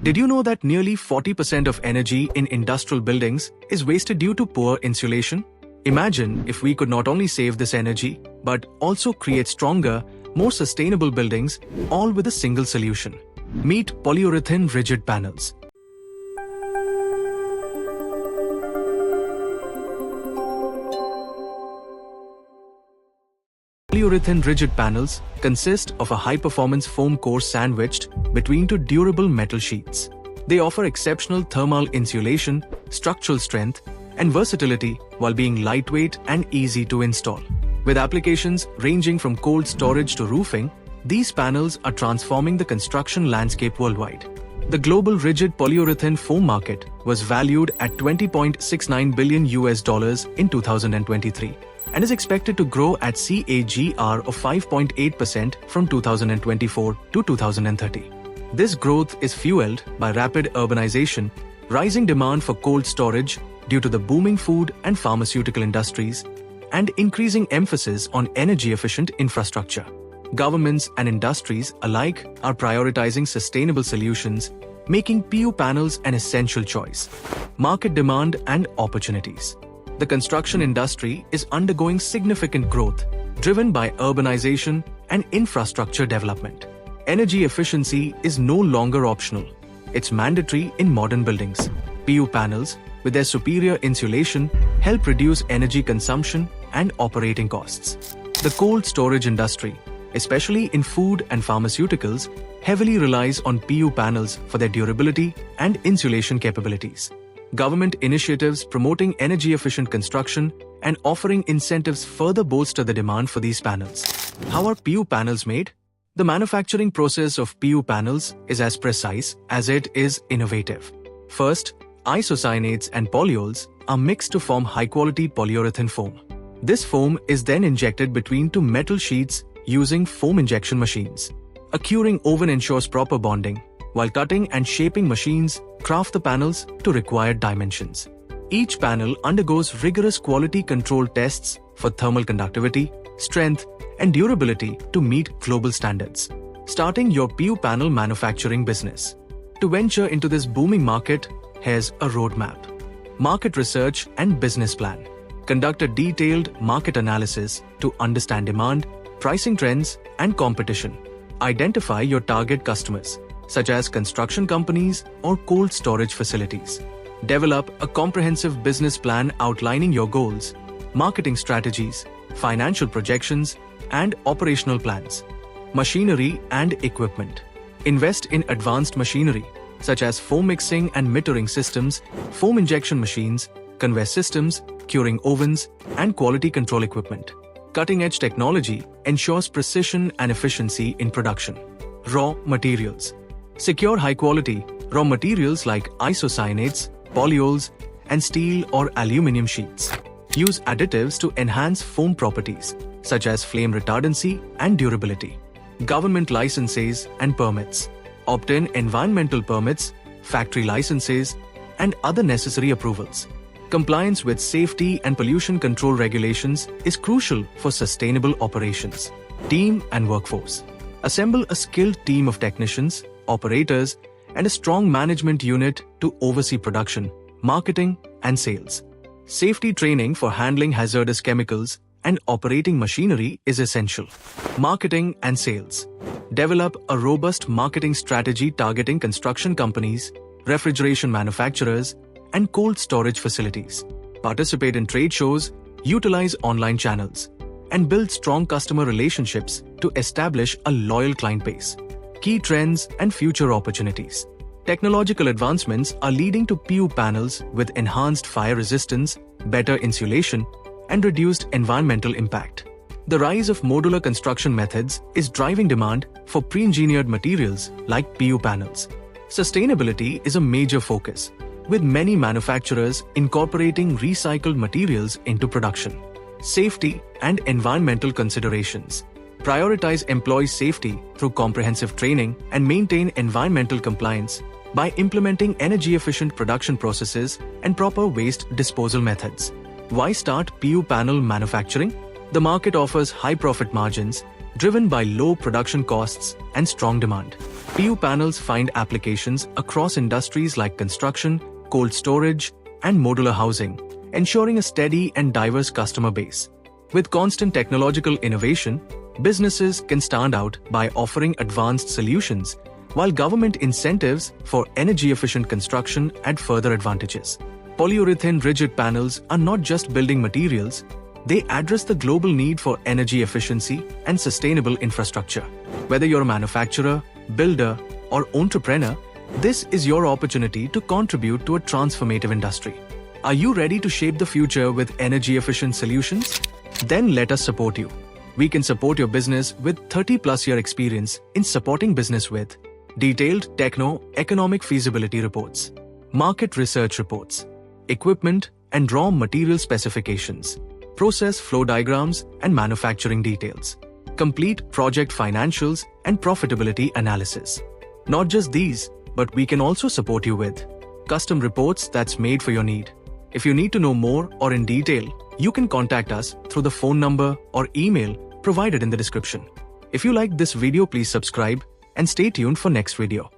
Did you know that nearly 40% of energy in industrial buildings is wasted due to poor insulation? Imagine if we could not only save this energy, but also create stronger, more sustainable buildings, all with a single solution. Meet Polyurethane Rigid Panels. Polyurethane rigid panels consist of a high-performance foam core sandwiched between two durable metal sheets. They offer exceptional thermal insulation, structural strength, and versatility while being lightweight and easy to install. With applications ranging from cold storage to roofing, these panels are transforming the construction landscape worldwide. The global rigid polyurethane foam market was valued at $20.69 billion in 2023 and is expected to grow at CAGR of 5.8% from 2024 to 2030. This growth is fueled by rapid urbanization, rising demand for cold storage due to the booming food and pharmaceutical industries, and increasing emphasis on energy-efficient infrastructure. Governments and industries alike are prioritizing sustainable solutions, making PU panels an essential choice. Market demand and opportunities. The construction industry is undergoing significant growth, driven by urbanization and infrastructure development. Energy efficiency is no longer optional. It's mandatory in modern buildings. PU panels, with their superior insulation, help reduce energy consumption and operating costs. The cold storage industry, especially in food and pharmaceuticals, heavily relies on PU panels for their durability and insulation capabilities. Government initiatives promoting energy-efficient construction and offering incentives further bolster the demand for these panels. How are PU panels made? The manufacturing process of PU panels is as precise as it is innovative. First, isocyanates and polyols are mixed to form high-quality polyurethane foam. This foam is then injected between two metal sheets using foam injection machines. A curing oven ensures proper bonding, while cutting and shaping machines craft the panels to required dimensions. Each panel undergoes rigorous quality control tests for thermal conductivity, strength, and durability to meet global standards. Starting your PU panel manufacturing business. To venture into this booming market, here's a roadmap. Market research and business plan. Conduct a detailed market analysis to understand demand, pricing trends, and competition. Identify your target customers, such as construction companies or cold storage facilities. Develop a comprehensive business plan outlining your goals, marketing strategies, financial projections, and operational plans. Machinery and equipment. Invest in advanced machinery, such as foam mixing and metering systems, foam injection machines, conveyor systems, curing ovens, and quality control equipment. Cutting-edge technology ensures precision and efficiency in production. Raw materials. Secure high-quality raw materials like isocyanates, polyols, and steel or aluminum sheets. Use additives to enhance foam properties, such as flame retardancy and durability. Government licenses and permits. Obtain environmental permits, factory licenses, and other necessary approvals. Compliance with safety and pollution control regulations is crucial for sustainable operations. Team and workforce. Assemble a skilled team of technicians, operators, and a strong management unit to oversee production, marketing, and sales. Safety training for handling hazardous chemicals and operating machinery is essential. Marketing and sales. Develop a robust marketing strategy targeting construction companies, refrigeration manufacturers, and cold storage facilities. Participate in trade shows, utilize online channels, and build strong customer relationships to establish a loyal client base. Key trends and future opportunities. Technological advancements are leading to PU panels with enhanced fire resistance, better insulation, and reduced environmental impact. The rise of modular construction methods is driving demand for pre-engineered materials like PU panels. Sustainability is a major focus, with many manufacturers incorporating recycled materials into production. Safety and environmental considerations. Prioritize employee safety through comprehensive training and maintain environmental compliance by implementing energy-efficient production processes and proper waste disposal methods. Why start PU panel manufacturing? The market offers high profit margins, driven by low production costs and strong demand. PU panels find applications across industries like construction, cold storage, and modular housing, ensuring a steady and diverse customer base. With constant technological innovation, businesses can stand out by offering advanced solutions, while government incentives for energy-efficient construction add further advantages. Polyurethane rigid panels are not just building materials, they address the global need for energy efficiency and sustainable infrastructure. Whether you're a manufacturer, builder, or entrepreneur, this is your opportunity to contribute to a transformative industry. Are you ready to shape the future with energy-efficient solutions? Then let us support you. We can support your business with 30+ year experience in supporting business with detailed techno-economic feasibility reports, market research reports, equipment and raw material specifications, process flow diagrams and manufacturing details, complete project financials and profitability analysis. Not just these, but we can also support you with custom reports that's made for your need. If you need to know more or in detail, you can contact us through the phone number or email provided in the description. If you like this video, please subscribe and stay tuned for next video.